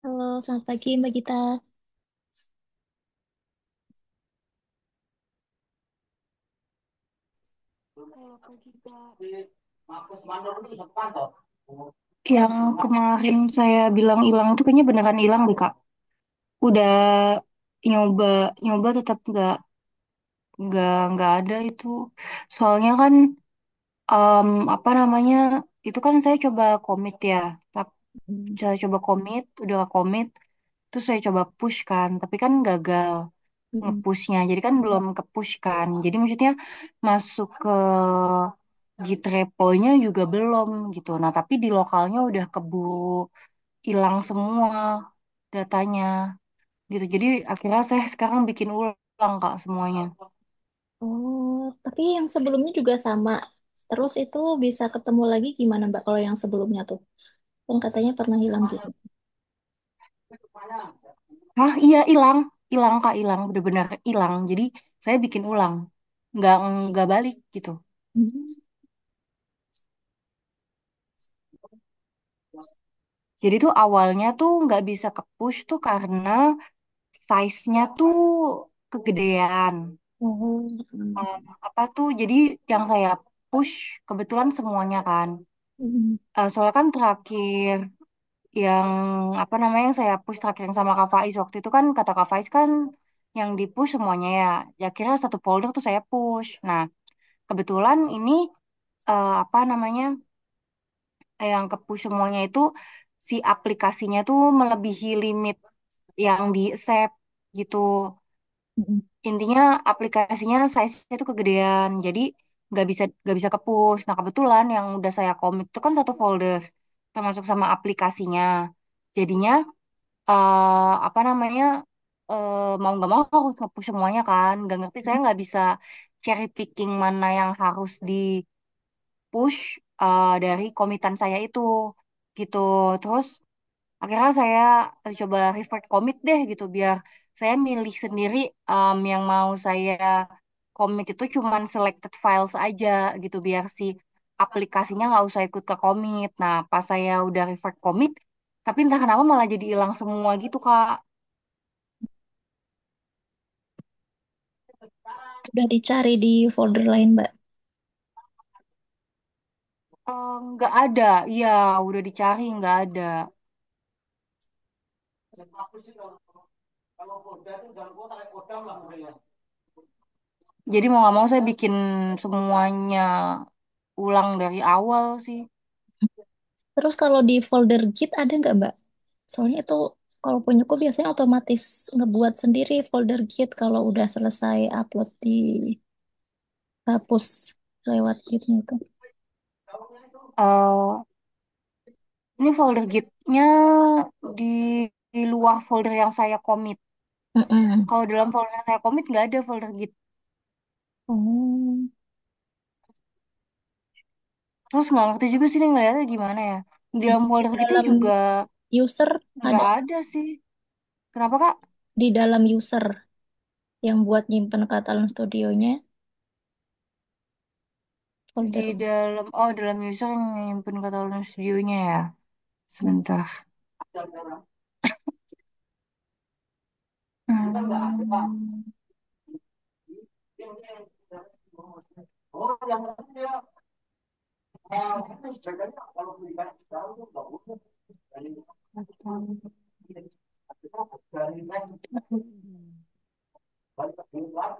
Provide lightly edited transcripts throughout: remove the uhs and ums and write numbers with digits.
Halo, selamat pagi Mbak Gita. Yang kemarin saya bilang hilang itu kayaknya beneran hilang deh Kak. Udah nyoba nyoba tetap nggak ada itu. Soalnya kan apa namanya itu kan saya coba komit ya. Tapi Hmm. saya coba komit, udah komit, terus saya coba push kan, tapi kan gagal Mm-mm. ngepushnya. Jadi kan belum kepush kan. Jadi maksudnya masuk ke Git repo-nya juga belum gitu. Nah tapi di lokalnya udah keburu hilang semua datanya gitu. Jadi akhirnya saya sekarang bikin ulang Kak semuanya. Oh, tapi yang sebelumnya juga sama. Terus itu bisa ketemu lagi gimana Mbak kalau yang sebelumnya tuh? Kan katanya pernah hilang gitu. Hah, iya hilang, hilang Kak, hilang, bener-bener hilang. Jadi saya bikin ulang, nggak nggak balik gitu. Hmm. Jadi tuh awalnya tuh nggak bisa ke push tuh karena size-nya tuh kegedean. Oh, Apa tuh? Jadi yang saya push kebetulan semuanya kan. mm. Soalnya kan terakhir yang apa namanya yang saya push terakhir yang sama Kak Faiz waktu itu kan kata Kak Faiz kan yang di push semuanya ya. Ya kira satu folder tuh saya push. Nah kebetulan ini apa namanya yang ke push semuanya itu si aplikasinya tuh melebihi limit yang di save gitu. Mm-mm. Intinya aplikasinya size-nya tuh kegedean, jadi nggak bisa ke push. Nah kebetulan yang udah saya commit itu kan satu folder termasuk sama aplikasinya. Jadinya apa namanya mau nggak mau harus nge-push semuanya kan. Nggak ngerti saya nggak bisa cherry picking mana yang harus di push dari komitan saya itu gitu. Terus akhirnya saya coba revert commit deh gitu biar saya milih sendiri yang mau saya commit itu cuman selected files aja gitu biar si aplikasinya nggak usah ikut ke commit. Nah pas saya udah revert commit tapi entah kenapa malah jadi hilang semua gitu Kak. Udah dicari di folder lain Mbak. Nggak ada, iya udah dicari nggak ada. Jadi mau nggak mau saya bikin semuanya ulang dari awal sih. Terus kalau di folder Git ada nggak Mbak? Soalnya itu kalau punyaku biasanya otomatis ngebuat sendiri folder Git kalau udah selesai upload di hapus lewat Gitnya itu. Eh, ini folder gitnya di, di luar folder yang saya commit. Mm-mm. Kalau dalam folder yang saya commit nggak ada folder git. Oh, Terus nggak ngerti juga sih ini ngeliatnya gimana ya. Di dalam di folder gitnya dalam juga user nggak ada, ada sih. Kenapa Kak? di dalam user yang buat nyimpen Catalan Studionya Di folder. dalam, oh dalam user yang nyimpen katalog studionya ya. Sebentar. Hmm.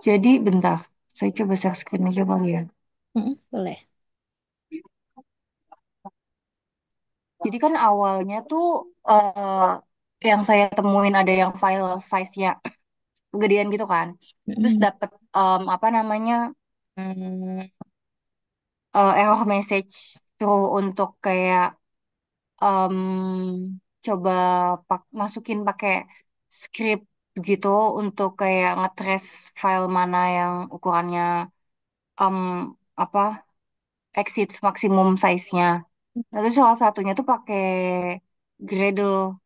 Jadi bentar, saya coba share screen aja kali ya. Mm-mm, boleh. Jadi kan awalnya tuh yang saya temuin ada yang file size-nya gedean gitu kan. Terus Mm-mm. dapet apa namanya error message suruh untuk kayak coba masukin pakai script gitu untuk kayak ngetrace file mana yang ukurannya em, apa exceeds maksimum size-nya. Nah, itu salah satunya tuh pakai Gradle.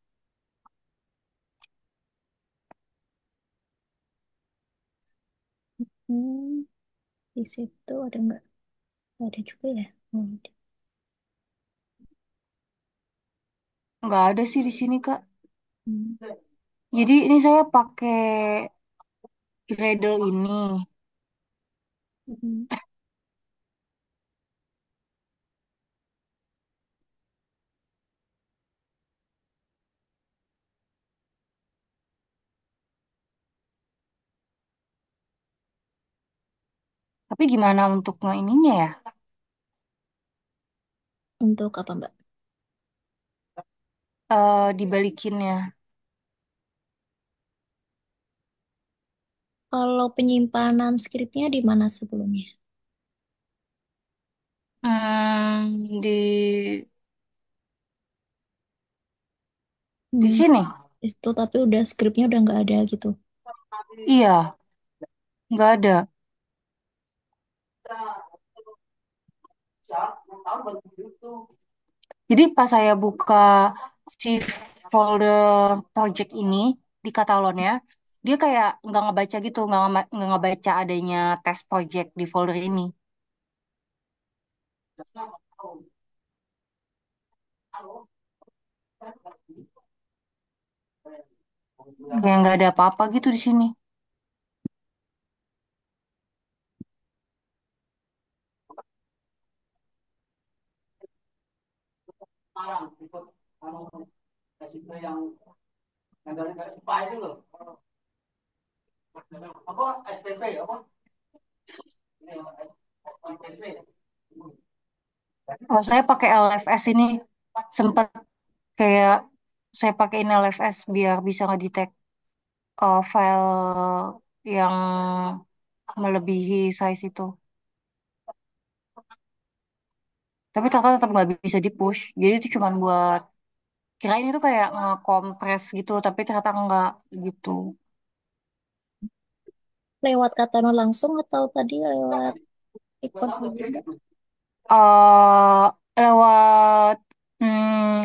Hmm, di situ ada nggak? Ada juga ya. Hmm. Nggak ada sih di sini Kak. Hmm. Jadi ini saya pakai Gradle ini. Hmm. Tapi gimana untuk ininya ya? Untuk apa, Mbak? Dibalikinnya. Kalau penyimpanan skripnya di mana sebelumnya? Hmm, di Hmm. sini. Itu tapi udah skripnya udah nggak ada gitu. Iya, nggak ada. Jadi pas saya buka si folder project ini di Katalonnya, dia kayak nggak ngebaca gitu, nggak ngebaca adanya tes project di folder ini. Kayak nggak ada apa-apa gitu di sini. Kalau saya pakai LFS ini sempat kayak saya pakai LFS biar bisa ngedetect file yang melebihi size itu. Tapi ternyata tetap nggak bisa di-push. Jadi itu cuma buat kirain itu kayak nge-compress gitu, tapi ternyata enggak gitu. Lewat Katano langsung atau tadi lewat ikon juga, Mbak? eh Lewat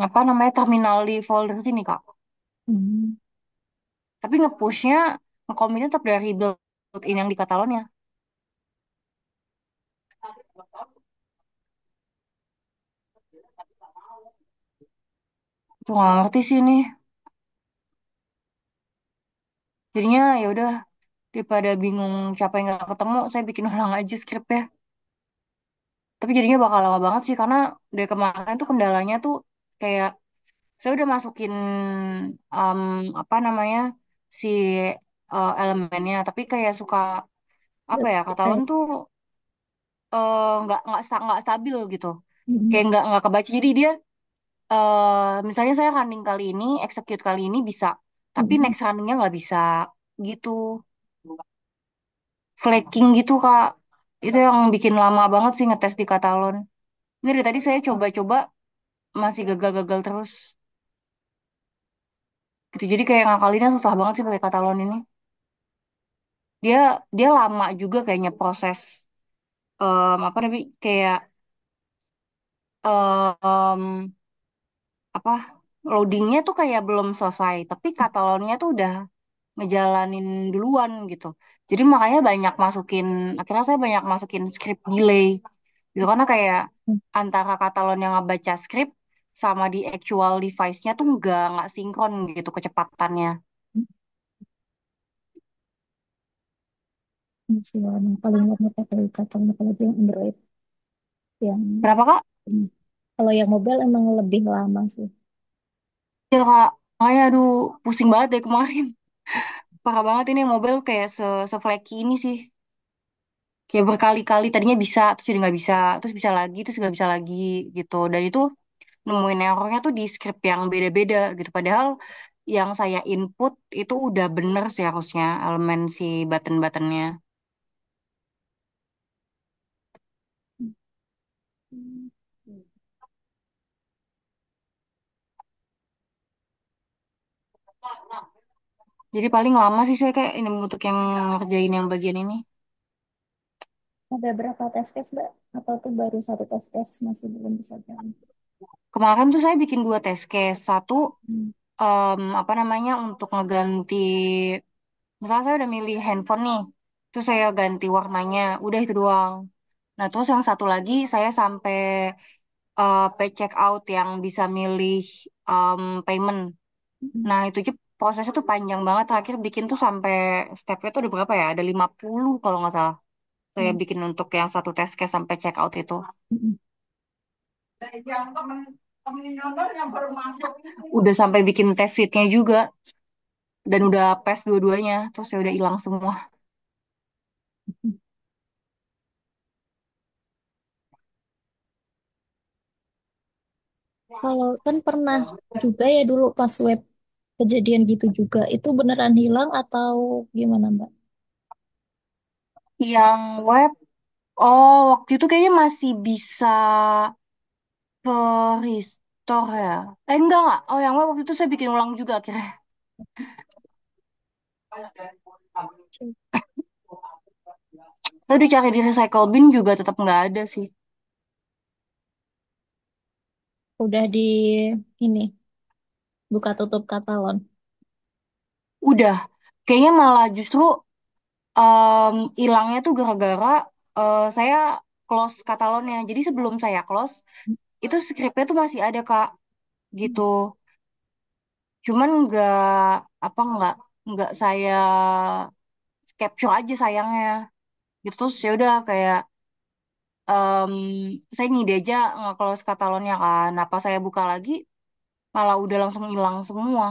apa namanya terminal di folder sini Kak. Hmm. Tapi nge-pushnya nge-commitnya tetap dari built-in yang di Catalonia. Itu nggak ngerti sih ini. Jadinya ya udah daripada bingung siapa yang nggak ketemu, saya bikin ulang aja skripnya. Tapi jadinya bakal lama banget sih karena dari kemarin tuh kendalanya tuh kayak saya udah masukin em, apa namanya si elemennya, tapi kayak suka apa Udah ya Katalon kayak. tuh nggak stabil gitu, Hmm. kayak nggak kebaca. Jadi dia misalnya saya running kali ini, execute kali ini bisa, tapi Hmm. next runningnya nggak bisa gitu, flaking gitu Kak. Itu yang bikin lama banget sih ngetes di Katalon. Ini dari tadi saya coba-coba masih gagal-gagal terus gitu. Jadi kayak ngakalinnya susah banget sih pakai Katalon ini. Dia dia lama juga kayaknya proses apa namanya kayak em, apa loadingnya tuh kayak belum selesai, tapi Katalonnya tuh udah ngejalanin duluan gitu. Jadi makanya akhirnya saya banyak masukin script delay gitu karena kayak antara Katalon yang ngebaca script sama di actual device-nya tuh nggak sinkron gitu kecepatannya. Masih lama. Paling lama pakai Katano apalagi yang Android yang Kenapa Kak? ini. Kalau yang mobile emang lebih lama sih. Ya Kak, makanya aduh pusing banget deh kemarin. Parah banget ini mobile kayak se-flaky ini sih. Kayak berkali-kali tadinya bisa, terus jadi nggak bisa, terus bisa lagi, terus nggak bisa lagi gitu. Dan itu nemuin errornya tuh di script yang beda-beda gitu. Padahal yang saya input itu udah bener sih harusnya elemen si button-buttonnya. Hmm. Jadi paling lama sih saya kayak ini untuk yang ngerjain yang bagian ini. Ada berapa test case, Mbak? Atau tuh baru satu test case masih belum bisa jalan? Kemarin tuh saya bikin dua test case. Satu Hmm. apa namanya untuk ngeganti, misalnya saya udah milih handphone nih, terus saya ganti warnanya, udah itu doang. Nah, terus yang satu lagi saya sampai pay check out yang bisa milih payment. Mm, Nah, itu aja prosesnya tuh panjang banget. Terakhir bikin tuh sampai stepnya tuh ada berapa ya? Ada 50 kalau nggak salah. Saya mm, bikin untuk yang satu test case sampai check out itu. mm. Udah sampai bikin test sheetnya juga. Dan udah pass dua-duanya. Terus ya udah hilang semua. Kalau kan pernah juga ya dulu pas web kejadian gitu juga, itu beneran hilang atau gimana Mbak? Yang web, oh waktu itu kayaknya masih bisa ke restore ya. Enggak. Oh yang web waktu itu saya bikin ulang juga akhirnya. Saya udah cari di recycle bin juga tetap nggak ada sih. Udah di ini buka tutup katalon. Udah. Kayaknya malah justru hilangnya tuh gara-gara saya close katalonnya. Jadi sebelum saya close, itu skripnya tuh masih ada Kak, gitu. Cuman nggak saya capture aja sayangnya. Gitu terus ya udah kayak em, saya ngide aja nge-close katalonnya kan. Apa saya buka lagi malah udah langsung hilang semua.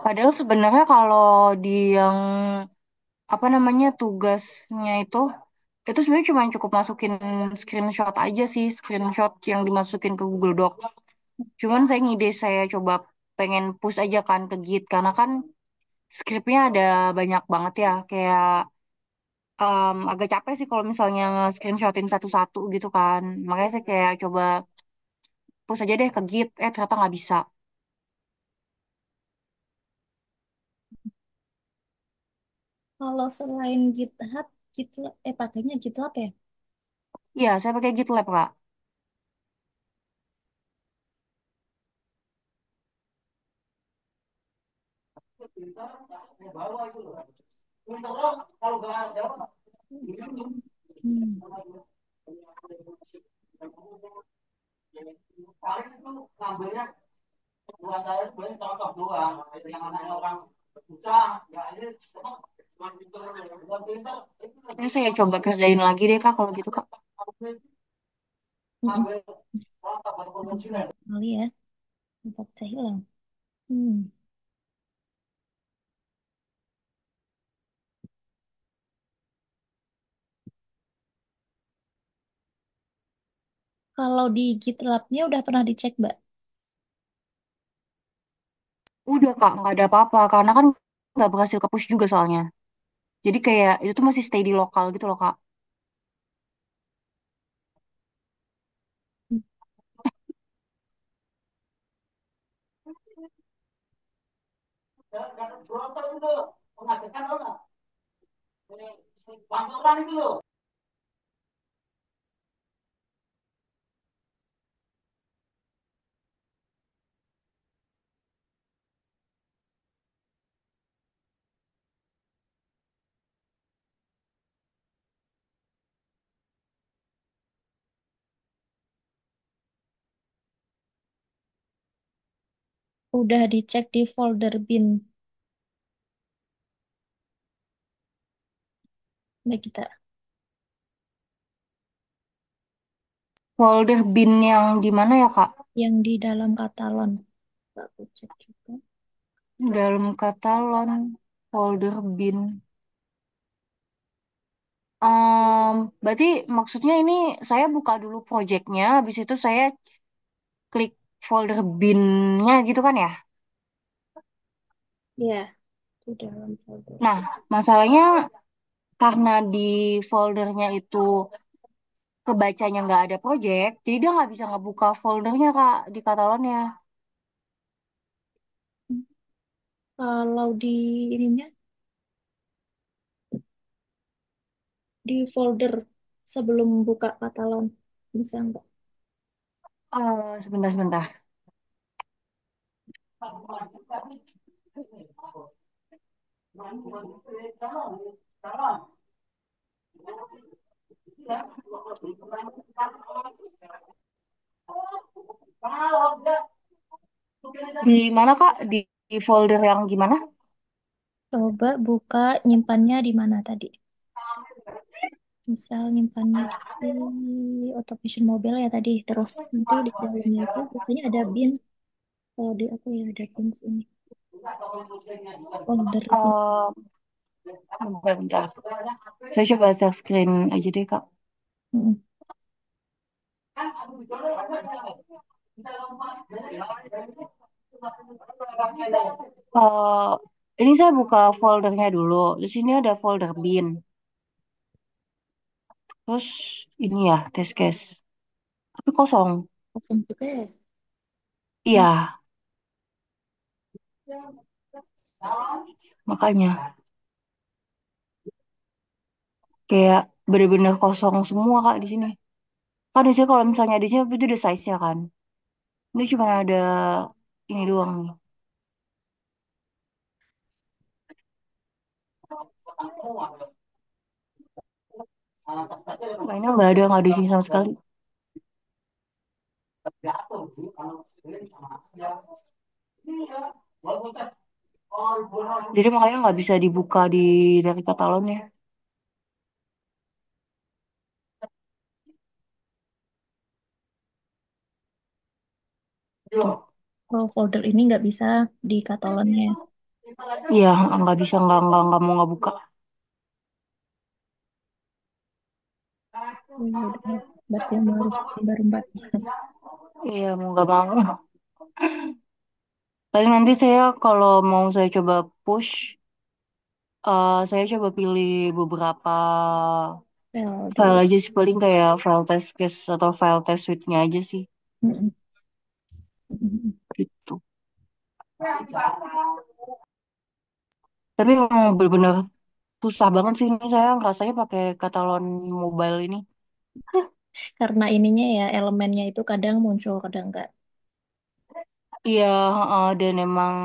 Padahal sebenarnya kalau di yang apa namanya tugasnya itu sebenarnya cuma cukup masukin screenshot aja sih, screenshot yang dimasukin ke Google Docs. Cuman saya ngide saya coba pengen push aja kan ke Git karena kan skripnya ada banyak banget ya, kayak agak capek sih kalau misalnya nge-screenshotin satu-satu gitu kan. Makanya saya kayak coba push aja deh ke Git, ternyata nggak bisa. Kalau selain GitHub, GitLab, pakainya GitLab ya? Iya, saya pakai GitLab Kak. Hmm. Ini saya coba kerjain lagi deh Kak kalau gitu Kak. Mm-mm. Kali ya, tempat saya hilang. Hmm. Kalau di GitLab-nya udah pernah dicek, Mbak? Udah Kak, nggak ada apa-apa karena kan nggak berhasil ke push juga soalnya. Jadi kayak itu tuh masih stay di lokal gitu loh Kak. Udah dicek di folder bin, Mbak kita. Folder bin yang di mana ya Kak? Yang di dalam katalon. Aku cek juga. Dalam katalon, folder bin. Berarti maksudnya ini saya buka dulu projectnya, habis itu saya klik folder binnya gitu kan ya? Iya, di dalam folder. Nah, masalahnya karena di foldernya itu kebacanya nggak ada project, jadi dia nggak bisa ngebuka foldernya Kak di katalonnya. Kalau di ininya, di folder sebelum buka katalon, bisa nggak? Sebentar, sebentar. Di mana Kak? Di folder yang gimana? Coba buka nyimpannya di mana tadi? Misal nyimpannya di automation mobile ya tadi. Terus nanti di dalamnya itu biasanya ada bin. Kalau di aku ya ada bin sini. Folder bin. Eh, bentar, bentar. Saya coba share screen aja deh Kak. Mm-mm. Eh, ini saya buka foldernya dulu. Di sini ada folder bin. Terus ini ya test case. Tapi kosong. Kosong juga ya. Hmm. Iya, makanya kayak bener-bener kosong semua Kak di sini. Kan di sini kalau misalnya di sini itu udah size-nya kan. Ini cuma ada ini doang nih. Mainnya nggak ada di sini sama sekali. Jadi makanya nggak bisa dibuka dari katalonnya. Kalau folder ini nggak bisa di Catalan-nya. Iya, nggak bisa, nggak mau nggak buka. Ya udah, berarti mau harus bikin baru Mbak. Iya, mau nggak mau. Paling nanti saya kalau mau saya coba push, saya coba pilih beberapa File file dulu. aja sih, paling kayak file test case atau file test suite-nya aja sih, Mm-mm. Mm-mm. gitu. Tapi memang bener-bener susah banget sih ini saya ngerasanya pakai Catalan Mobile ini. Karena ininya ya elemennya itu kadang muncul, kadang enggak. Iya, heeh, dan emang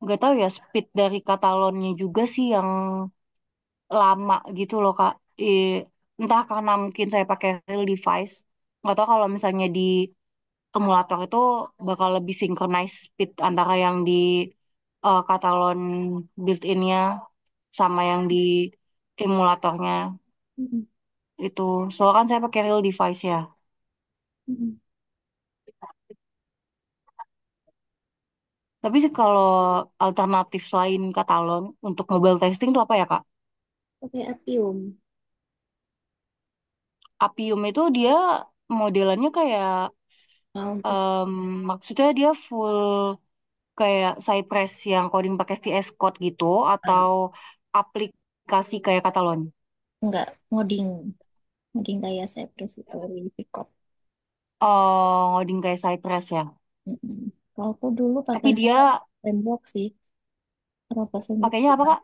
nggak tahu ya speed dari Katalonnya juga sih yang lama gitu loh Kak. Entah karena mungkin saya pakai real device, nggak tahu kalau misalnya di emulator itu bakal lebih synchronize speed antara yang di Catalan built-innya sama yang di emulatornya Mm-mm. itu. Soalnya kan saya pakai real device ya. Mm-mm. Tapi sih kalau alternatif selain Catalan untuk mobile testing itu apa ya Kak? Pakai Appium. Appium itu dia modelannya kayak Mau em, maksudnya dia full kayak Cypress yang coding pakai VS Code gitu atau aplikasi kayak Catalan? enggak ngoding, ngoding kayak Cypress itu di Pickup. Oh, ngoding kayak Cypress ya. Mm-mm. Kalau aku dulu Tapi pakainya dia framework sih, robot framework, pakainya apa Kak?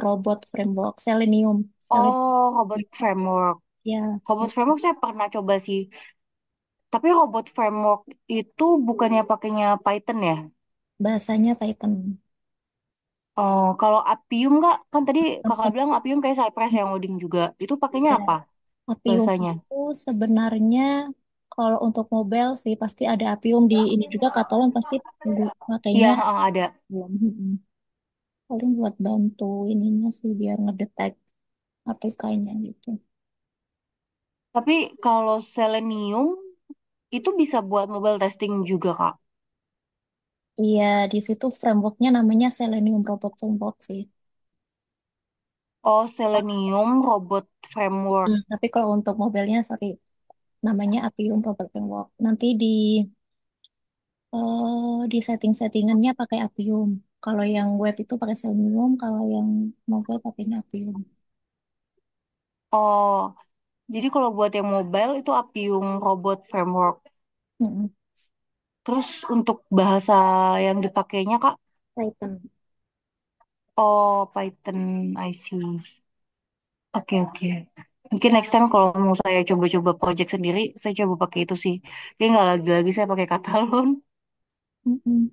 robot framework, Selenium, Selenium. Oh, Robot Framework. Ya, Robot Framework saya pernah coba sih. Tapi Robot Framework itu bukannya pakainya Python ya? bahasanya Python. Oh, kalau Appium Kak, kan tadi Kakak Konsep bilang Appium kayak Cypress yang ngoding juga. Itu pakainya ya, apa Appium bahasanya? itu sebenarnya kalau untuk mobile sih pasti ada Appium di ini juga Catalan pasti Iya, makainya heeh, ada. belum. Mm-mm. Paling buat bantu ininya sih biar ngedetek APK-nya gitu. Tapi kalau Selenium itu bisa buat mobile testing juga, Kak. Iya, di situ frameworknya namanya Selenium Robot Framework sih. Oh, Selenium Robot Framework. Tapi kalau untuk mobilenya, sorry, namanya Appium Robot Framework. Nanti di setting-settingannya pakai Appium. Kalau yang web itu pakai Selenium, kalau yang mobile pakainya Appium. Oh, jadi kalau buat yang mobile itu Appium Robot Framework. Mm-mm. Terus untuk bahasa yang dipakainya, Kak? Python. Oh, Python, I see. Oke, oke. Mungkin next time kalau mau saya coba-coba project sendiri, saya coba pakai itu sih. Kayaknya nggak lagi-lagi saya pakai Catalan. Mm-mm.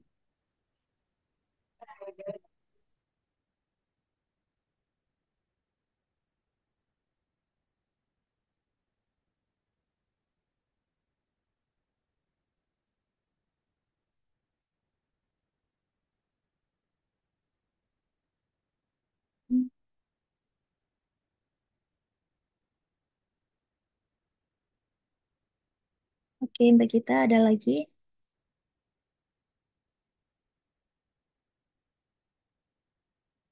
Oke, Mbak Gita ada lagi?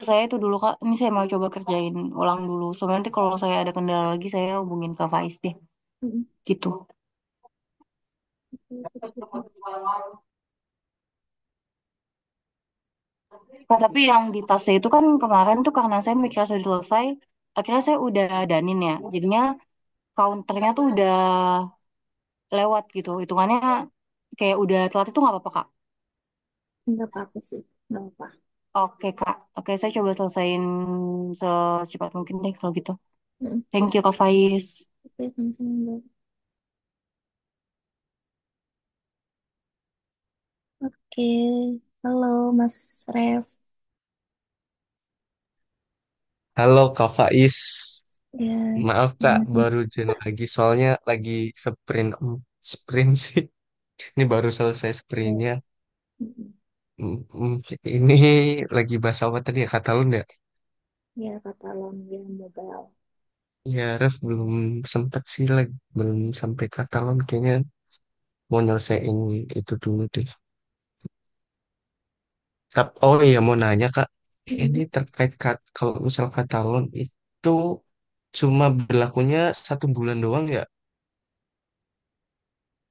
Saya itu dulu Kak, ini saya mau coba kerjain ulang dulu. Soalnya nanti kalau saya ada kendala lagi, saya hubungin Kak Faiz deh. Mm-mm. Gitu. Oke, oke. Kak, tapi yang di tasnya itu kan kemarin tuh karena saya mikirnya sudah selesai, akhirnya saya udah danin ya. Jadinya counternya tuh udah lewat gitu. Hitungannya kayak udah telat itu nggak apa-apa Kak. Nggak apa-apa sih, nggak apa. Oke Kak, oke saya coba selesaiin secepat mungkin deh kalau gitu. Mm-mm. Thank you Kak Faiz. Oke, sama-sama Mbak. Oke, halo Mas Ref. Halo Kak Faiz, Ya, maaf Kak gimana Mas? baru join lagi soalnya lagi sprint sprint sih. Ini baru selesai sprintnya. Mm-mm. Ini lagi bahas apa tadi ya Katalun ya? Ya, Katalon, ya, mobile. Ya Ref belum sempet sih lagi belum sampai Katalun kayaknya mau nyelesain itu dulu deh. Oh iya mau nanya Kak, ini Mm-mm. terkait kalau misal Katalun itu cuma berlakunya 1 bulan doang ya?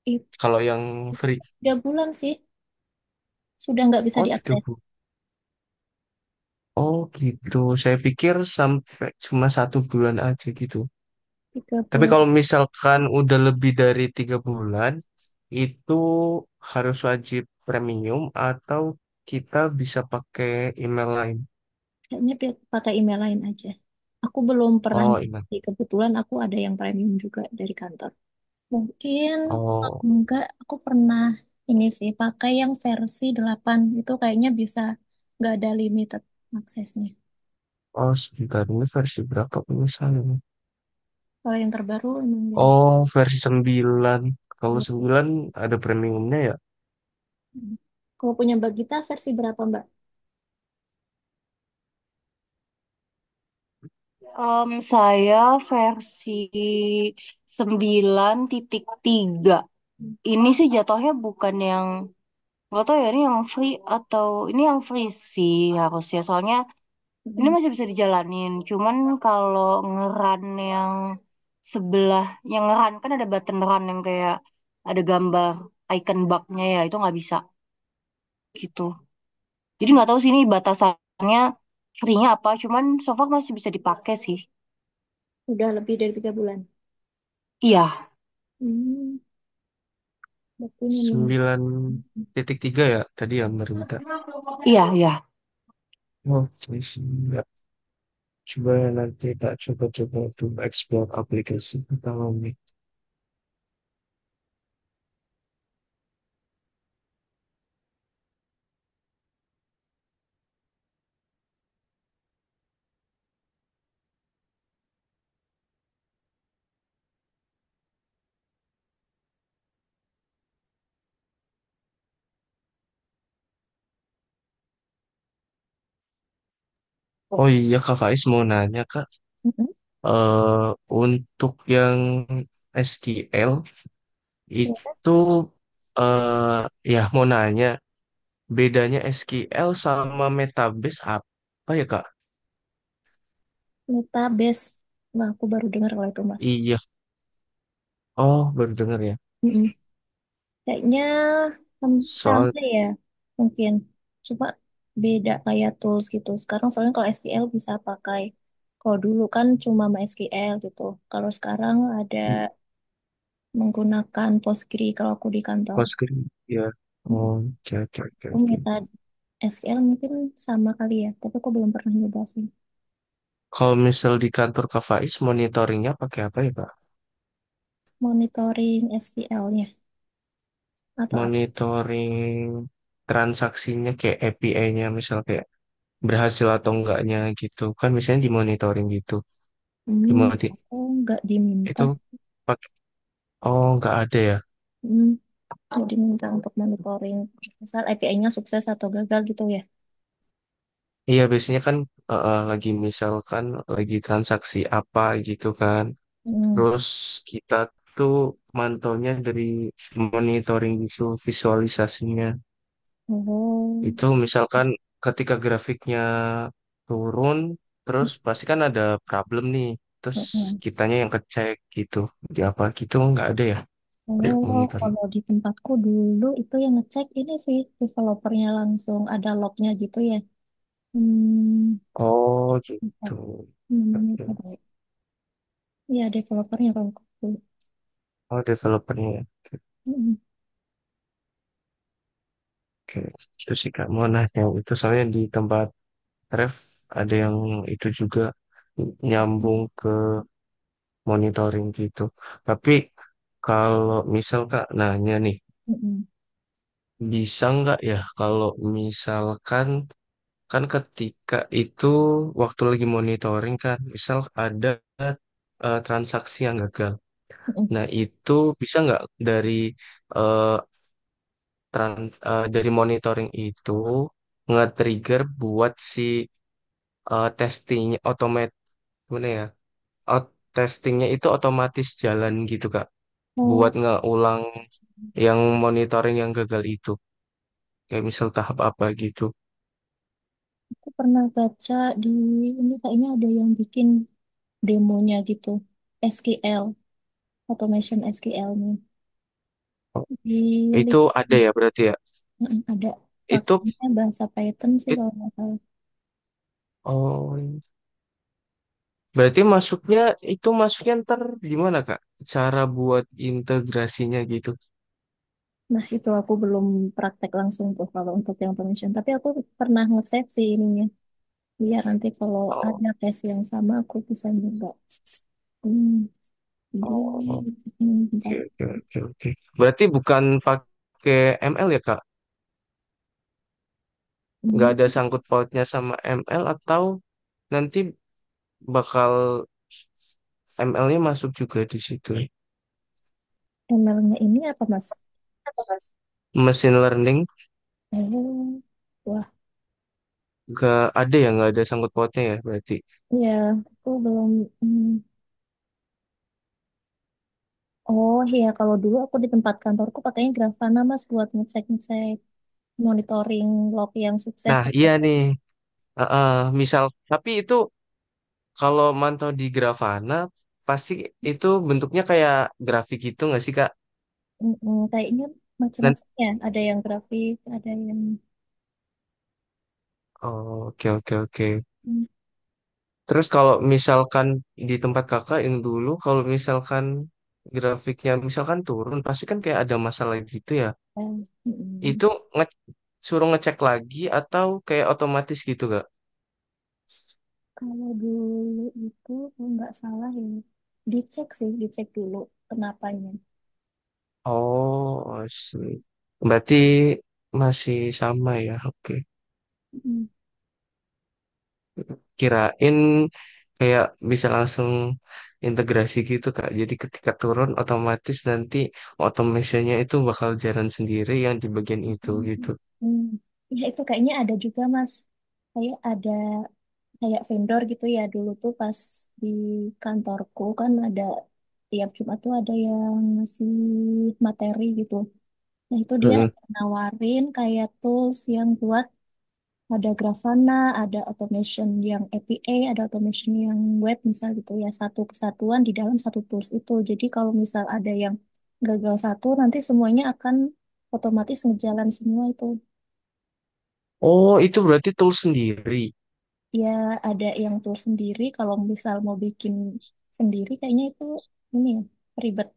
Itu Kalau yang free, 3 bulan sih, sudah nggak bisa oh tiga diakses. bulan. Oh gitu, saya pikir sampai cuma 1 bulan aja gitu. tiga Tapi bulan kalau misalkan udah lebih dari 3 bulan, itu harus wajib premium atau kita bisa pakai email lain. Kayaknya pakai email lain aja. Aku belum pernah Oh email. nyoba. Kebetulan aku ada yang premium juga dari kantor. Mungkin Oh, enggak, aku pernah ini sih pakai yang versi 8 itu kayaknya bisa nggak ada limited aksesnya. oh sebentar ini versi berapa misalnya? Kalau yang terbaru emang yang Oh versi 9. Kalau 9 ada premiumnya ya? kalau punya Mbak Gita versi berapa Mbak? Saya versi 9.3. Ini sih jatuhnya bukan yang nggak tahu ya ini yang free atau ini yang free sih harusnya. Soalnya ini Mm-mm. masih bisa dijalanin. Cuman kalau ngeran yang sebelah, yang ngeran kan ada button run yang kayak ada gambar icon bugnya ya itu nggak bisa gitu. Jadi nggak tahu sih ini batasannya free-nya apa. Cuman so far masih bisa dipakai sih. Udah lebih dari 3 bulan. Iya, Hmm, berarti memang 9.3 ya tadi ya Mbak Rita. iya, iya. Oke sih. Coba nanti tak coba-coba untuk explore aplikasi pertama nih. Oh iya Kak Faiz mau nanya Kak, mm-mm. eh untuk yang SQL Ya, itu ya mau nanya bedanya SQL sama Metabase apa ya Kak? Metabase. Nah, aku baru dengar kalau itu Mas. Iya, oh baru dengar ya. Mm-mm. Kayaknya Soal sama ya, mungkin. Cuma beda kayak tools gitu. Sekarang soalnya kalau SQL bisa pakai. Kalau dulu kan cuma MySQL gitu. Kalau sekarang ada menggunakan Postgre kalau aku di kantor. PostgreSQL ya. Mm. Oh, oke oke oke Oh, oke. Meta SQL mungkin sama kali ya, tapi aku belum pernah nyoba sih. Kalau misal di kantor Kak Faiz monitoringnya pakai apa ya Kak? Monitoring SQL-nya atau apa? Monitoring transaksinya kayak API-nya misal kayak berhasil atau enggaknya gitu kan misalnya dimonitoring gitu Hmm, dimonitor aku nggak diminta. itu pakai oh enggak ada ya. Hmm, nggak diminta untuk monitoring. Misal API-nya sukses atau gagal gitu ya. Iya biasanya kan lagi misalkan lagi transaksi apa gitu kan Hmm. terus kita tuh mantaunya dari monitoring visualisasinya. Oh, Itu misalkan ketika grafiknya turun, terus pasti kan ada problem nih. Terus mm-mm. kitanya yang ngecek gitu. Di apa gitu nggak ada ya kayak Oh, monitoring. kalau di tempatku dulu itu yang ngecek ini sih developernya langsung ada lognya gitu ya. Hmm, Oh bentar. gitu. Hmm, Oke. apa ya? Iya, developernya kalau aku. Oh developernya. Oke. Hmm, Oke. Itu sih Kak mau nanya itu soalnya di tempat ref ada yang itu juga nyambung ke monitoring gitu. Tapi kalau misal Kak nanya nih, mm-mm, bisa nggak ya kalau misalkan kan ketika itu waktu lagi monitoring kan, misal ada transaksi yang gagal. mm-mm. Nah itu bisa nggak dari eh, dari monitoring itu nge-trigger buat si testingnya otomatis gimana ya? Testingnya itu otomatis jalan gitu Kak. Buat Oh, ngeulang yang monitoring yang gagal itu. Kayak misal tahap apa gitu. aku pernah baca di ini kayaknya ada yang bikin demonya gitu. SQL, automation SQL-nya. Di Itu link ada ya berarti ya. ada Itu pakainya bahasa Python sih it- kalau nggak salah. oh berarti masuknya ntar gimana Kak? Cara buat integrasinya gitu. Nah, itu aku belum praktek langsung tuh kalau untuk yang automation. Tapi aku pernah nge-save sih ininya. Biar nanti kalau Oh, ada case yang sama aku bisa nyoba. Hmm, jadi, oh, oke bentar. oke oke oke. Berarti bukan pakai ML ya Kak? Nggak Hmm, ada sangkut pautnya sama ML atau nanti bakal ML-nya masuk juga di situ. ML-nya ini apa, Mas? Apa, Mas? Machine learning Oh, wah, nggak ada sangkut pautnya ya berarti. ya, aku belum. Oh, iya, kalau dulu aku di tempat kantorku pakainya Grafana, Mas, buat ngecek-ngecek monitoring log yang sukses Nah, gitu. iya nih. Misal, tapi itu kalau mantau di Grafana, pasti itu bentuknya kayak grafik gitu nggak sih, Kak? Kayaknya Nanti, macam-macam ya. Ada yang grafik, ada yang oh, oke, oke, oke. mm, Terus kalau misalkan di tempat kakak yang dulu, kalau misalkan grafiknya misalkan turun, pasti kan kayak ada masalah gitu ya. mm. Itu suruh ngecek lagi atau kayak otomatis gitu, Kak? Kalau dulu itu kalau nggak salah ya, dicek sih, dicek dulu kenapanya. Oh, I see. Berarti masih sama ya, oke. Mm. Kirain kayak bisa langsung integrasi gitu Kak. Jadi ketika turun otomatis nanti automationnya itu bakal jalan sendiri yang di bagian itu gitu. Hmm. Ya itu kayaknya ada juga Mas. Kayak ada kayak vendor gitu ya dulu tuh pas di kantorku kan ada tiap Jumat tuh ada yang ngasih materi gitu. Nah itu dia Mm-mm. nawarin kayak tools yang buat ada Grafana, ada automation yang API, ada automation yang web misal gitu ya satu kesatuan di dalam satu tools itu. Jadi kalau misal ada yang gagal satu nanti semuanya akan otomatis ngejalan semua itu. Oh, itu berarti tool sendiri. Ya ada yang tool sendiri. Kalau misal mau bikin sendiri kayaknya itu ini ya ribet.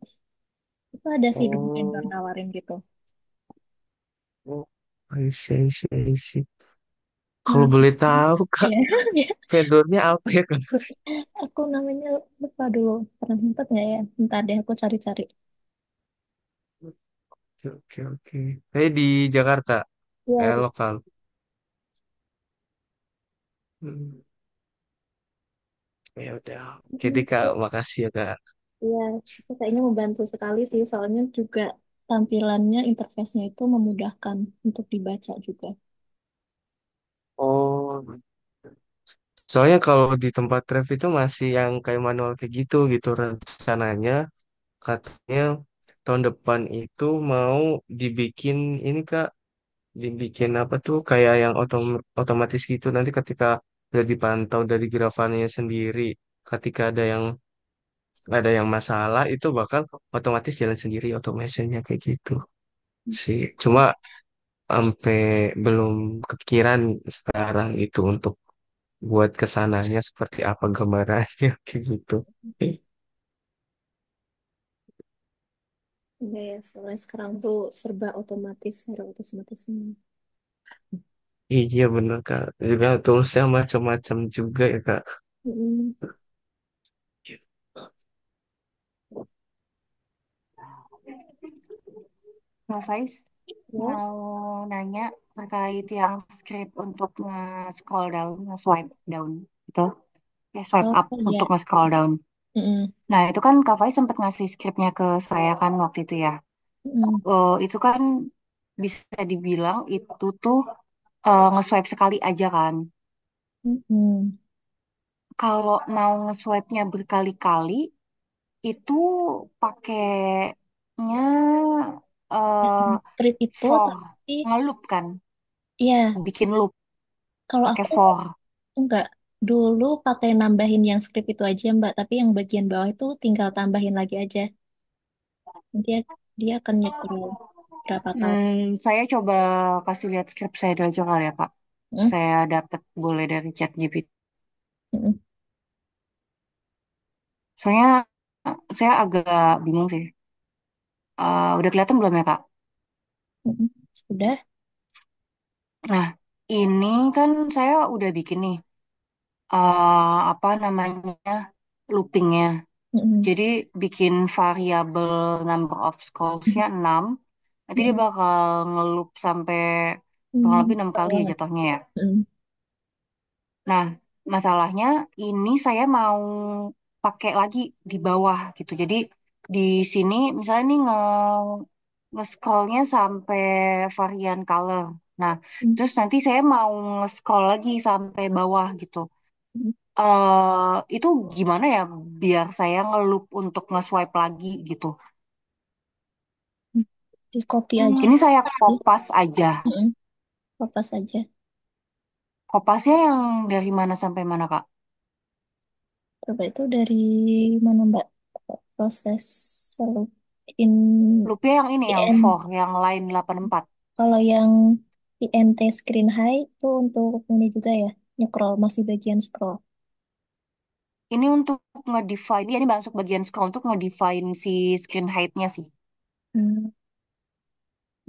Itu ada sih dulu vendor Oh, nawarin gitu. oh, I see, I see, I see. Kalau Nah, boleh tahu Kak, ya, vendornya apa ya Kak? aku namanya lupa dulu. Pernah sempet nggak ya? Bentar deh aku cari-cari. Oke, oke, oke. Saya di Jakarta, Ya, lokal. Hmm, ya udah. Jadi Kak, itu makasih ya Kak. ya, itu kayaknya membantu sekali sih, soalnya juga tampilannya, interface-nya itu memudahkan untuk dibaca juga. Oh, soalnya kalau di tempat ref itu masih yang kayak manual kayak gitu gitu rencananya. katanya tahun depan itu mau dibikin ini Kak, dibikin apa tuh kayak yang otomatis gitu. Nanti ketika udah dipantau dari grafannya sendiri, ketika ada yang masalah itu bakal otomatis jalan sendiri automationnya kayak gitu sih. Cuma sampai belum kepikiran sekarang itu untuk buat kesananya seperti apa gambarannya kayak gitu. Enggak ya, soalnya sekarang tuh serba otomatis semua. Iya bener Kak. Juga toolsnya macam-macam juga ya Kak. Mm-mm. Nah, Faiz, Ya, mau nanya terkait yang script untuk nge-scroll down, nge-swipe down gitu. Ya, swipe oh up ya. untuk nge-scroll down. Mm-mm. Nah, itu kan Kak Faiz sempat ngasih scriptnya ke saya kan waktu itu ya. Mm-mm. Itu kan bisa dibilang itu tuh nge-swipe sekali aja kan. Mm-mm. Kalau mau nge-swipe-nya berkali-kali, itu pakainya Yang eh strip itu for, tapi ngeloop kan, ya, bikin loop kalau pakai aku for. enggak, dulu pakai nambahin yang script itu aja Mbak, tapi yang bagian bawah itu tinggal tambahin lagi aja. Dia dia akan nyekel berapa kali. Saya coba kasih lihat script saya dulu aja kali ya, Kak. Hmm? Saya dapat boleh dari chat GPT. Mm-mm. Soalnya saya agak bingung sih. Udah kelihatan belum ya, Kak? Mm-mm. Sudah. Nah, ini kan saya udah bikin nih, apa namanya, loopingnya. Mm-mm. Jadi bikin variabel number of scrollsnya 6. Nanti dia Mm-mm. bakal ngeloop sampai kurang lebih Mm-mm. 6 kali ya Oh. jatuhnya ya. Mm-mm. Nah, masalahnya ini saya mau pakai lagi di bawah gitu. Jadi di sini misalnya nih nge-scrollnya sampai varian color. Nah, terus nanti saya mau nge-scroll lagi sampai bawah gitu. Mm-mm. Itu gimana ya biar saya nge-loop untuk nge-swipe lagi gitu. Di copy aja. Ini saya kopas aja. Mm-mm. Apa saja. Kopasnya yang dari mana sampai mana, Kak? Coba itu dari mana Mbak? Proses seluk in Loopnya yang ini, yang IN. for, yang line 84. Kalau yang INT screen high itu untuk ini juga ya, nyekrol masih bagian scroll. Ini untuk ngedefine, ya ini masuk bagian scroll untuk ngedefine si screen height-nya sih. Hmm,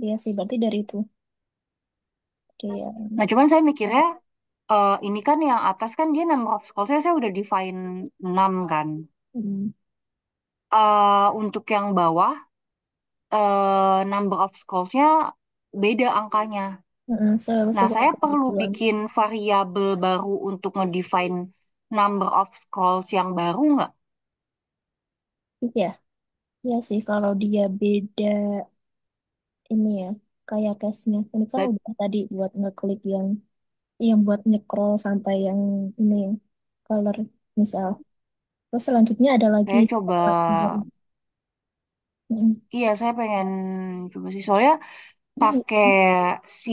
iya sih, berarti dari itu. Dia, Nah, cuman saya mikirnya, ini kan yang atas kan dia number of scroll saya udah define 6 kan. hmm, Untuk yang bawah, number of scroll-nya beda angkanya. Nah, sesuai saya perlu kebutuhan. bikin variabel baru untuk ngedefine number of scrolls yang baru nggak? Iya, iya sih kalau dia beda ini ya, kayak case-nya. Ini kan Ba- udah tadi buat ngeklik yang buat nyekrol sampai yang ini ya, color misal. Terus selanjutnya ada lagi Saya coba, baru. Hmm. iya saya pengen coba sih. Soalnya pakai si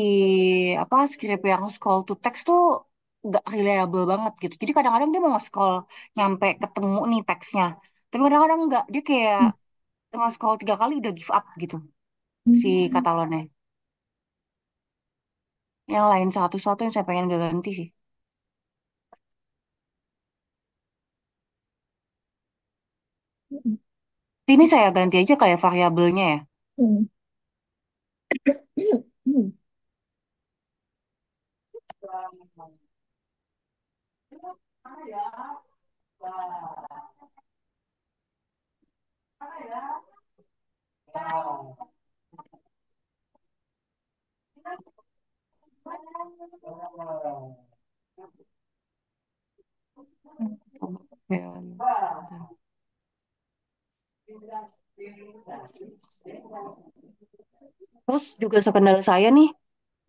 apa script yang scroll to text tuh nggak reliable banget gitu. Jadi kadang-kadang dia mau scroll nyampe ketemu nih teksnya, tapi kadang-kadang nggak. Dia kayak tengah scroll 3 kali udah give up gitu si Hmm. katalonnya. Yang lain satu-satu yang saya pengen ganti sih. Hmm. Ini saya ganti aja kayak variabelnya ya. Hmm. Hmm. Ya. Terus juga sekendala saya nih,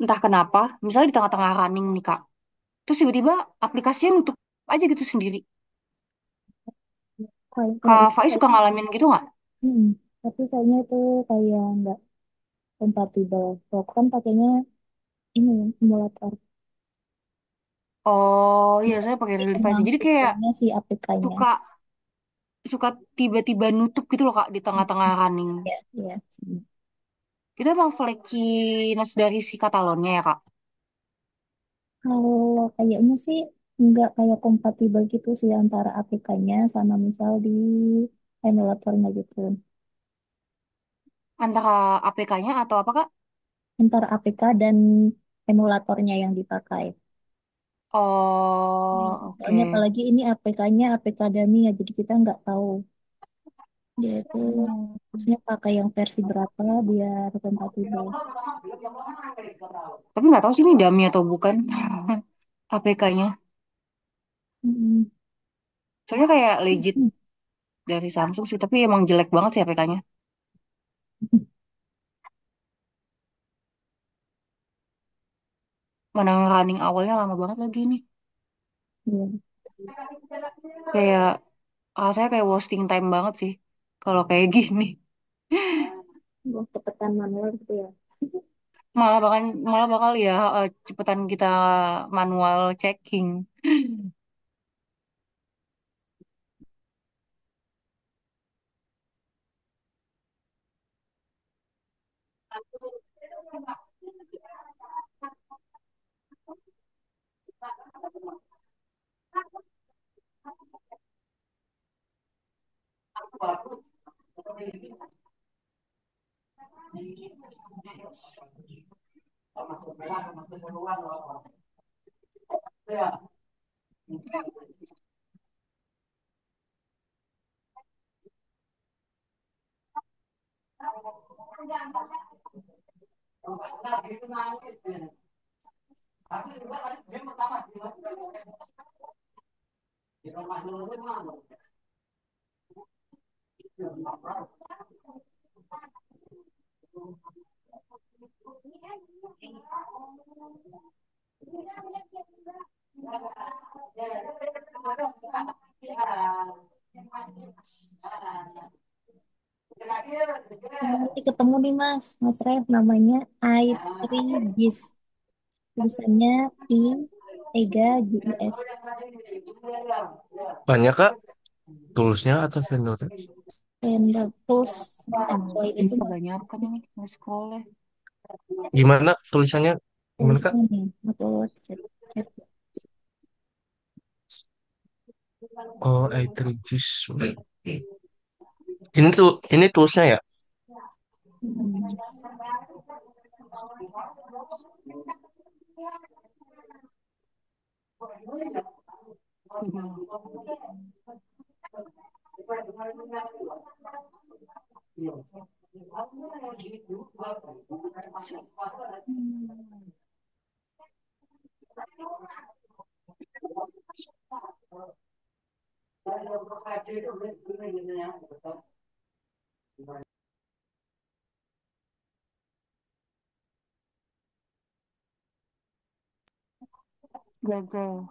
entah kenapa, misalnya di tengah-tengah running nih Kak, terus tiba-tiba aplikasinya nutup aja gitu sendiri. Kalau Kak itu Faiz suka ngalamin gitu nggak? Hmm, tapi kayaknya itu kayak nggak kompatibel. Kalau aku kan pakainya ini emulator. Oh iya, Bisa saya pakai jadi real device. emang Jadi kayak tipenya si APK-nya. suka suka tiba-tiba nutup gitu loh Kak di tengah-tengah running. Ya, ya. Sama. Itu emang flakiness dari si Katalonnya ya Kak? Kalau kayaknya sih nggak kayak kompatibel gitu sih antara APK-nya sama misal di emulatornya gitu. Antara APK-nya atau apa Kak? Antara APK dan emulatornya yang dipakai. Oh, Soalnya oke. apalagi ini APK-nya APK dummy ya, jadi kita nggak tahu dia itu Hmm. maksudnya pakai yang versi berapa biar kompatibel. Tapi nggak tahu sih ini dummy atau bukan APK-nya. Mm-mm. Soalnya kayak legit dari Samsung sih, tapi emang jelek banget sih APK-nya. Mana running awalnya lama banget lagi nih. Iya, Kayak rasanya kayak wasting time banget sih kalau kayak gini. buat kepetan manual gitu ya. Malah bakal ya cepetan kita manual checking. Nanti ketemu nih Mas, Mas Ref namanya i3GIS. Tulisannya I3GIS. Banyak Kak toolsnya atau vendornya? Vendor tools Android Ini itu kebanyakan ini nge-scroll. Gimana tulisannya? Gimana Kak? tulisannya nih, aku chat chat. Oh, i3GIS. Ini toolsnya ya? Hmm. Gagal.